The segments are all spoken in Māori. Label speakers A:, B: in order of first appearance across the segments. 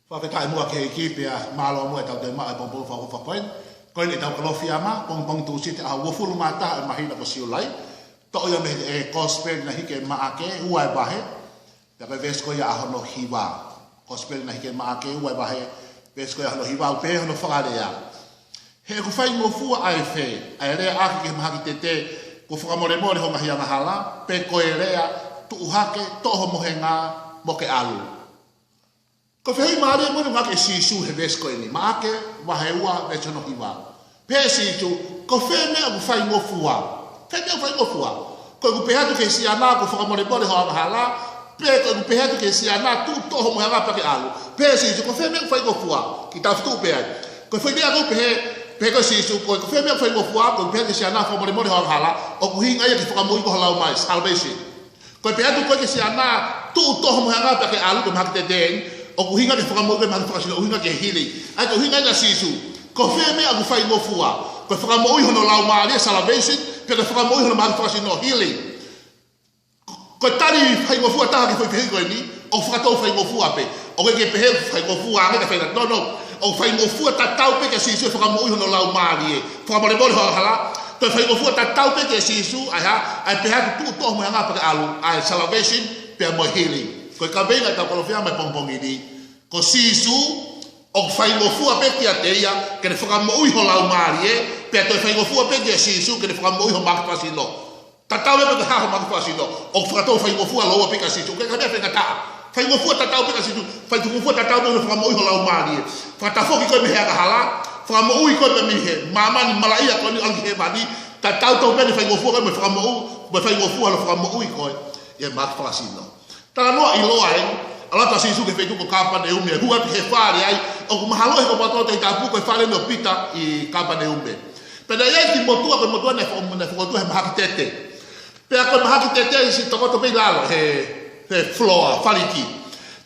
A: Whakatā mua ke ki pia malo mua tau te maa pongpong whakoen. Koe ni tau kalofia ma, pongpong tu si te a wafulu mata e mahina ko siulai. To ia me e gospel na hike maake uai bahe. Pia koe vesko ia ahono hiwa. Gospel na hike maake uai bahe. Vesko ia ahono hiwa upe hono whakalea. He ku whai ngofua ai whee. Ai rea aki ke mahaki te te. Ko whakamore more honga hia ngahala. Pe koe rea tuuhake toho mohenga moke alu. Ko fei maria mo ngake sisu he vesko ini maake waheua vechono hiwa pe situ ko fe me ku fai ngofua fe me fai ngofua ko ku pehatu ke si ana ko faka mo bole ho hala pe ko ku pehatu ke si ana tu to ho mo ha pa ke alu pe situ ko fe me fai ngofua ki ta fu pe ko fe dia ko pe ko situ ko fe me fai ngofua ko pe ke si ana ko mo ho hala o ku hinga ye ki faka mo ko hala mai salvation ko pehatu ko ke si ana tu to ho mo ha pa ke alu ko ma te den o kuhinga ke whakamoe ma whakasila o hinga ke hili. Ai ko hinga na sisu. Ko whea mea ku whai ngofua. Ko whakamoe hono lau maalia salvation. Pe ko whakamoe hono ma whakasila o hili. Ko tari whai ngofua taha ke whai pehe koe ni. O whakatou whai ngofua pe. O ke pehe whai ngofua ange ka whaina. No. O whai ngofua ta tau pe ke sisu e whakamoe hono lau maalia. Whakamore mole hoa hala. Ko whai ngofua ta tau pe ke sisu. Ai pehe tu toh mo hanga pa ke alu. Ai salvation pe mo hili. Ko ka venga ta kolofia mai pongpong ini ko sisu o fai ngofua pe kia teia ke foka mo ui ho lau marie pe to fai ngofua pe kia sisu ke foka mo ui ho mak pasino tatawe pe ha ho mak pasino o foka to fai ngofua lo pe ka sisu ke ka pe ka ta fai ngofua tatawe pe ka sisu fai ngofua tatawe pe foka mo ui ho lau marie foka ta foki ko me ha hala foka mo ui ko me he mama ni malaia ko ni algi he badi tatawe to pe fai ngofua ko me foka mo fai ngofua lo foka mo ui ko ye mak pasino tala noa i loa e, alata sisu ke feitu ko kapa de ume, hua te he whare ai, o ku mahalo he ko patoa te tapu ko e whare no pita i kapa de ume. Pena iai ki motua, ko motua ne whakotua he mahaki tete. Pea ko mahaki tete i si tokoto pei lalo, he floa, whariki.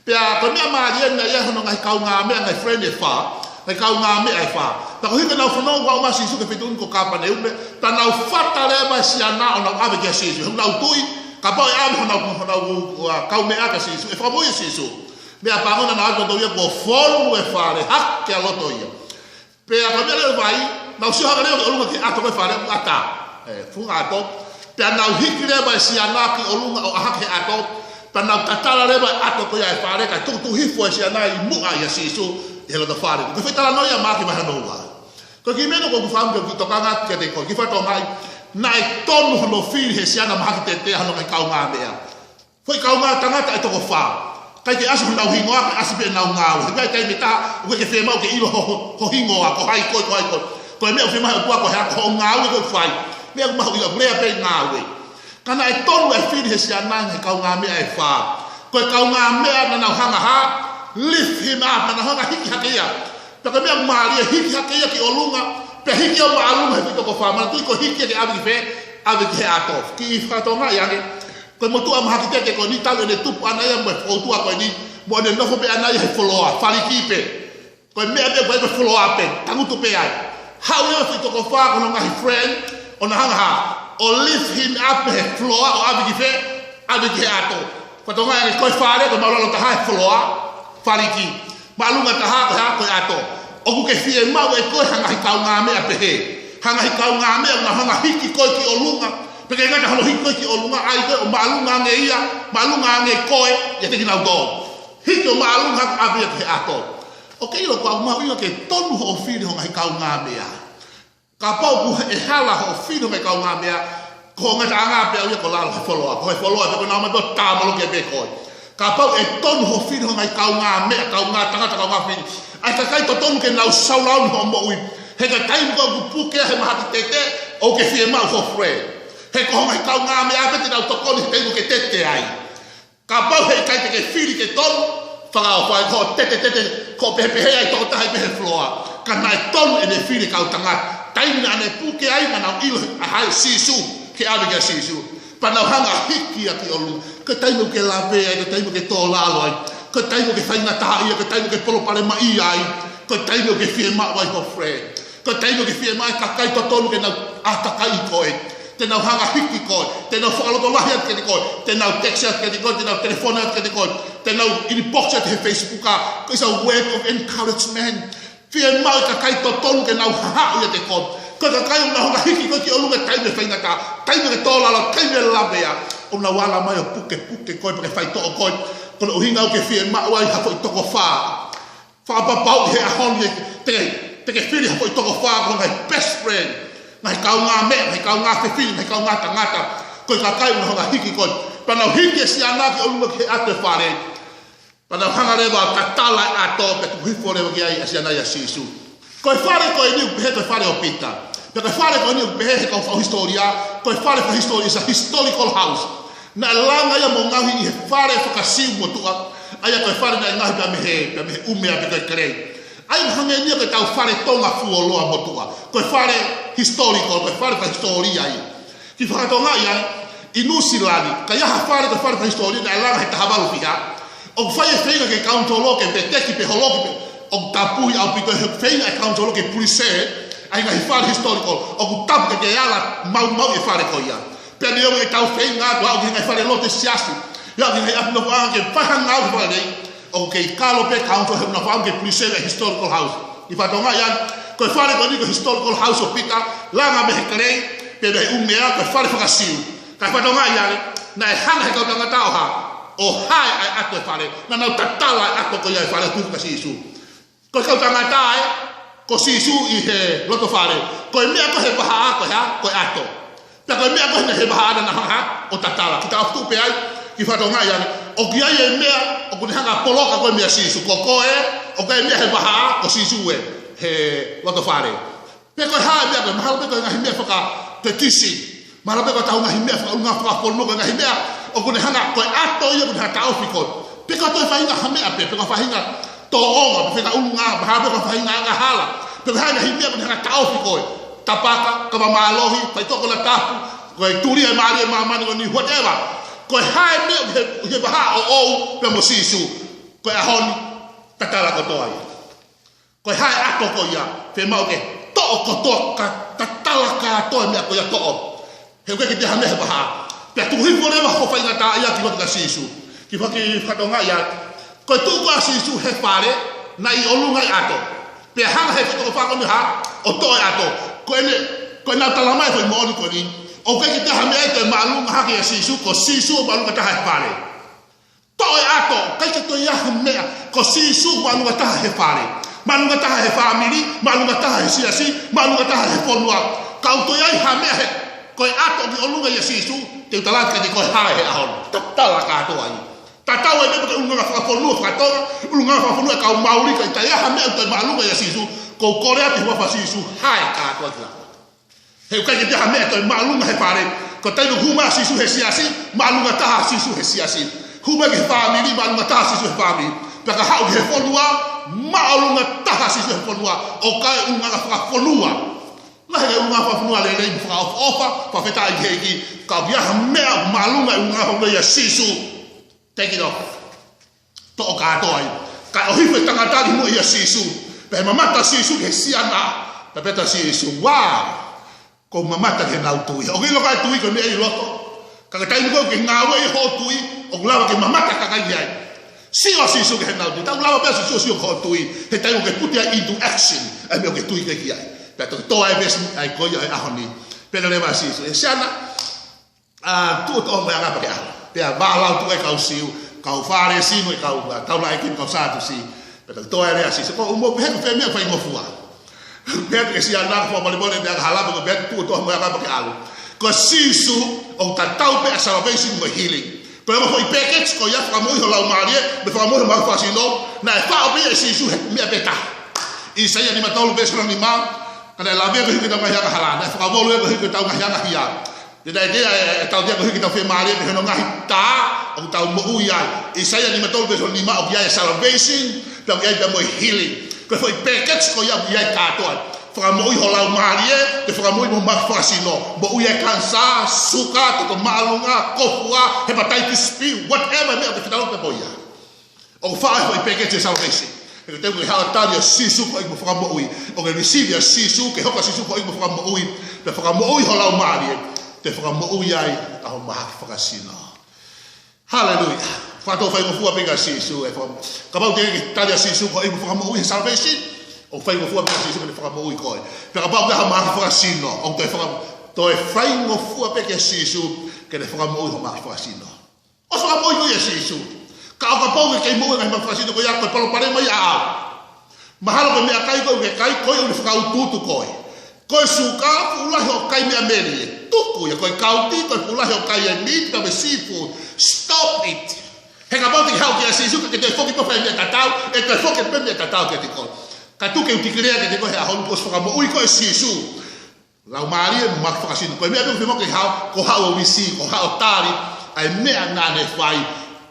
A: Pea ko mea maari na ia hono ngai kau ngā mea ngai friend e wha, ngai kau ngā mea e wha. Ta ko hika nau whanau wau ma sisu ke feitu ko kapa de ume, ta nau whata lema si ana o nau ave kia sisu, nau tui, ka pau e ame honau kau mea ka sisu, e whakamoe sisu. Mea pangona na ato ia ko folu e whare, hak ke aloto ia. Pea ka mea leo vai, nau siu haka leo ke olunga ki ato me whare, ata, funga ato. Pea nau hiki leba e si anaki olunga o ahake ato, pea nau tatala leba e ato ko ia e whare, ka tutu hifo e si anai mua ia sisu, e helota whare. Ko whetala noia maki mahanoa. Ko ki meno ko kuwhamu ki tokanga kia te ko, ki whato ngai, na e tonu hono whiri he siana mahaki te te hano kai kau ngā mea. Foi kau ngā tangata e toko whā. Kai te asu nau hingoa, kai asu pe nau ngāu. He kai kai me tā, uke ke whemau ke ilo ho hingoa, ko hai koi, ko hai koi. Ko e mea o whemahe o tua ko hea, ko ho ngāu e koi whai. Mea ku mahu ila rea pe ngāu e. Kana e tonu e whiri he siana he kau ngā mea e whā. Ko e kau ngā mea na nau hanga ha, lift him up, na nau hanga hiki hake ia. Taka mea kumahari e hiki hake ia ki olunga, pe hiki o maalunga he whito ko whamana, tui ko hiki ke awi ki whe, awi ki he ato. Ki i whatonga i ange, koe motua mahaki tete ko ni talo ne tupu ana ia mwe whautua koe ni, mo ne nofo pe ana ia he wholoa, whariki pe. Koe mea pe koe wholoa pe, tangutu pe ai. Hau ia whito ko wha kono ngahi friend, o na hanga ha, o lift him up he wholoa o awi ki whe, awi ki he ato. Whatonga i ange koe whare, koe maulalo taha he wholoa, whariki. Maalunga taha koe ha koe ato. Oku ke fie mau e koe hanga hikau ngā mea pehe. Hanga hikau ngā mea una hanga hiki koe ki olunga. Peke ngata hano hiki koe ki olunga ai koe o maalunga nge ia, maalunga nge koe, ia te kinau tō. Hiki o maalunga awea ke ato. O ke ilo kua umau ilo ke tonu ho whiri honga hikau ngā mea. Ka pau ku e hala ho whiri honga hikau ngā mea, ko ngata anga pea uia ko lalo he wholoa. Ko he wholoa peko nao mai po tāmalo ke pe koe. Ka pau e tonu ho whiri honga hikau ngā mea, kau ngā tangata kau ngā whiri. Ai ka kai to tonu ke nau saulau ni ho mo ui. He ka kai ko ku puke he mahaki tete o ke fie mau ho fre. He ko honga kau ngā mea pete nau tokoni he ke tete ai. Ka pau he kai te ke whiri ke tonu, whakao whai ko tete ko pehe ai toko tahi pehe floa. Ka nai tonu e ne whiri kau tangata. Taimi na ane puke ai ma nau ilo a hai sisu ke awe kia sisu. Pa nau hanga hiki a ki olu. Ka taimi ke lawe ai, ka taimi ke tō lalo ai. Ko taimo ke whainga taha ia, ko taimo ke polopare mai ai, ko taimo ke whie maa wai ho friend. Ko taimo ke whie mai kakai to tonu ke nau atakai koe. Te nau hanga hiki koe, te nau whakaloto lahi at ke te koe, te nau text at ke te koe, te nau telefone at ke te koe. te nau ini box te Facebook ka ko is a word of encouragement fia mau ka kai to tonu ke nau ha ia te kon ko ka kai na ho hiki ko ki o lunga kai me faina ka kai me tola la kai me lave ya o na wala mai o puke ko pe fai to ko ko o hinga o ke fia ma wai ha ko to ko fa ba bau he a hon te ke fili ha ko to ko fa ko ngai best friend ngai kau nga me ngai kau nga te fili ngai kau nga tangata ko ka kai na ho hiki ko pa na hiki si ana ke o lunga ke ate fare pada hangare ba katala ato pe tu hifore ba ai asiana ya sisu ko fare ko ni pe to fare opita pe fare ko ni pe ko fa historia ko fare fa historia is a historical house na langa ya mongahi i fare fa kasi mo tu aya ko fare na ngahi pa me ume a pe kre ai hange ni ko tau fare tonga fuolo a mo tu ko fare historical ko fare fa historia ai ki fa tonga ya inusilani ka ya fare ko fare fa historia na langa ta habalu fiha o fai feinga ke kauntolo ke peteki pe holoki o tapui au pito feinga e kauntolo ke pulise ai ngai far historical o tap ke ala mau e fare ko ia pe dio e tau feinga wa o ngai fare lote siasi ya ngai apno fa ke pahanga o fare o ke kalo pe kauntolo no fa ke pulise e historical house i fa tonga ya ko fare ko ni ko historical house o pita langa me kre pe be umea ko fare fa siu ka fa tonga ya na hanga ka tonga tau ha o hai ai ato fare na na tatala ato ko ia fare ku ka sisu ko ka tangata ko sisu i he loto fare ko me ko he baha ko ha ko ato ta ko me ko he baha na ha o tatala kita aftu pe ai ki fa tonga ya o ki ai me o ku hanga poloka ko me sisu ko o ka me he baha ko sisu he loto fare pe ko ha me ko mahal pe ko nga me fa ka petisi mara pe ko ta nga me fa nga fa ko mo nga me o kune hanga ko ato ia kune hata ofiko pika to fainga hame ape pika fainga to onga pika unga bahabe ko fainga nga hala pika hanga himia kune hata ofiko tapaka kama malohi pai to ko la tapu ko turi e mari mama ni whatever ko hai me he baha o pe mosisu ko ahon tatala ko toi ko hai ato ko ia pe mau ke to ko to ka tatala ka to me ko ia to he ke te hame baha pe tu hifore ba ko fainga ta ia ki ka sisu ki fa ki fatonga ia ko tu ka sisu he fare na i olunga ato pe hanga he ko fa ko ni ha o to ato ko ene ko na talama foi mo ni ko ni o ke ki ta hame te malunga ha ki sisu ko sisu malunga ta he fare to ato ke ki to ia hame ko sisu malunga ta he fare malunga ta he family malunga ta he siasi malunga ta he fonua ka to ia hame he ko ato ki olunga ia sisu te talaka ni ko hae he ahon tatala ka to ai tatawa me ko unga fa ko lu fa to unga fa fu ka mauri ka ta ya ha me to malunga ya sisu ko korea ti wa fa sisu hae ka to la he ka ki ha me to malunga he pare ko ta lu huma sisu he siasi malunga ta sisu he siasi huma ki family malunga ta sisu he family pa ka ha he fonua malunga ta sisu he fonua o ka unga fa fonua la he unga fa funua le fa ofa fa feta i ka bia mea malunga unga fa ya sisu take it off to ka to ai ka o hife tanga tali mo ya sisu pe mamata sisu ke siana pe peta sisu wa ko mamata ke na tu o ke lo ka tu ko me i loto ka ka tai ko ke ngawe ho tu o lava ke mamata ka ka ai si o sisu ke na tu ta lava pe sisu ko tu he tai ko ke put into action ai me ke tu ke ai pero to ai ves ai ko ai ahoni pero le va sisu e siana tu to me aga pa pe va la tu e ka siu ka fare sino e ka ta la ke ka sa tu si pero to ai sisu ko mo pe pe me fa mo fua pe ke si ana ko mo le bone de hala ko pe tu to me aga pa ko sisu o ta tau pe salvation mo healing pero mo pe ke ko ya fa mo ho la marie me fa mo ma fa sino na fa o pe sisu me beta i sai ni ma tolu pe so ni ma kada la via que tau ngahianga hala na fa volu que tau ngahianga hia de da idea tau dia que tau fe mari que no ngahi ta o tau mo uia e sai ni matol be ni ma o ia salvation tau ia mo healing que foi package ko ia ka to fa mo i hola mari de fa mo ma fa sino mo uia cansa suka to malunga kofua hepatitis B whatever me que tau pe boia o fa foi package salvation e te ko hala talia sisu ko mo fa mo ui o ke receive sisu ke hoka sisu ko mo fa mo ui te fa mo ui hola mari te fa mo ui ai a ho ma fa sino hallelujah Whātou whai ngofua pika sisu e wham. Ka mau te tali a sisu ko e mo whakamu ui salvation. O whai ngofua pika sisu ke whakamu ui koe. Peka pau te hamaka whakasino. O te whakamu. Toi whai ngofua pika sisu ke te whakamu ui hamaka whakasino. O whakamu ui koe sisu. Ka o ka pau ke kei mua ngai hamaka whakasino koe a koe palo pare mai a au. Mahalo ke mea kai koe ke kai koe o ni whakaututu koe. Koe suka ulahi o kai mea meri. Tuku ya koe kauti koe ulahi o kai e meat ka me seafood. Stop it. He ka pau te hau ki a sisu ke te whoki pa whai mea tatau, e te whoki pe mea tatau ke te koe. Ka tuke utikirea ke te koe hea honu pos whakamo ui koe sisu. Lau maari e mumaki whakasino. Koe mea tuke whimo ke hau, ko hau o wisi, ko hau tari, ai mea ngane whai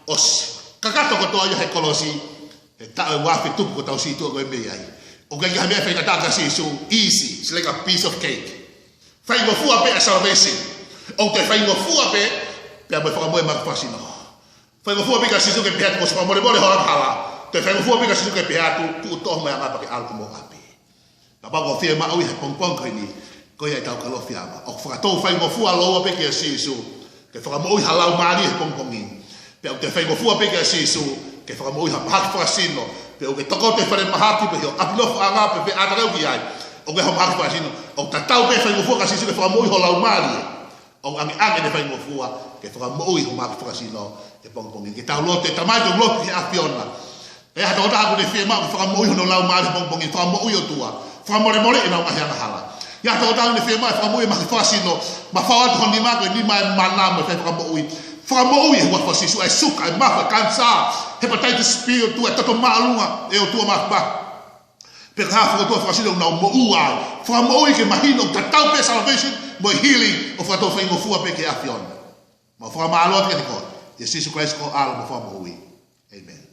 A: os. Kakato ko toa yo he kolosi, he tau e wafi tupu ko tau si tua koe mea ai. O kai ka mea whai tatau ka sisu, easy, it's like a piece of cake. Whai ngo fua pe a salvation. O te whai ngo fua pe, pe a me whakamoe maki whakasino. Whai ngofua pika sisu ke pihatu ko soka mole mole horak hala. Te whai ngofua pika sisu ke pihatu tu toh mai ngapa ke alku mo api. Ka pa ko fie ma au he pongpong ko ni ko ia tau ka lo fia ma. O whakatou whai ngofua loa pika sisu ke whakamoi halau mari he pongpongi. Pe au te whai ngofua pika sisu ke whakamoi ha mahaki whakasino. Pe au ke toko te whare mahaki pe heo apilofu anga pe atarau ki ai. O ke ha mahaki whakasino. O tatau pe whai ngofua ka sisu ke whakamoi halau mari. O angi angi ne whai ngofua ke whakamoi ha mahaki whakasino. Te pongpongi ke tau lote tamai te lote ke afiona e ha tota aku ne fie ma fa mo no lau ma pongpongi fa mo yo tua fa mo le ina ma ya hala ya tota ne fie ma fa mo ma fa sino ma fa wa ko ni ma ko ni ma mana mo fa mo ui fa mo ui wa fa sisu ai suka ai ma fa cancer hepatitis B tu e toto malunga e o tua ma ba pe ka fa to fa sino na mo ua fa mo ui ke mahino tatau pe salvation mo healing o fa to fa ngo fu pe ke afiona ma fa ma lo ke ko Jesus Christ ko algo mo ui. Amen.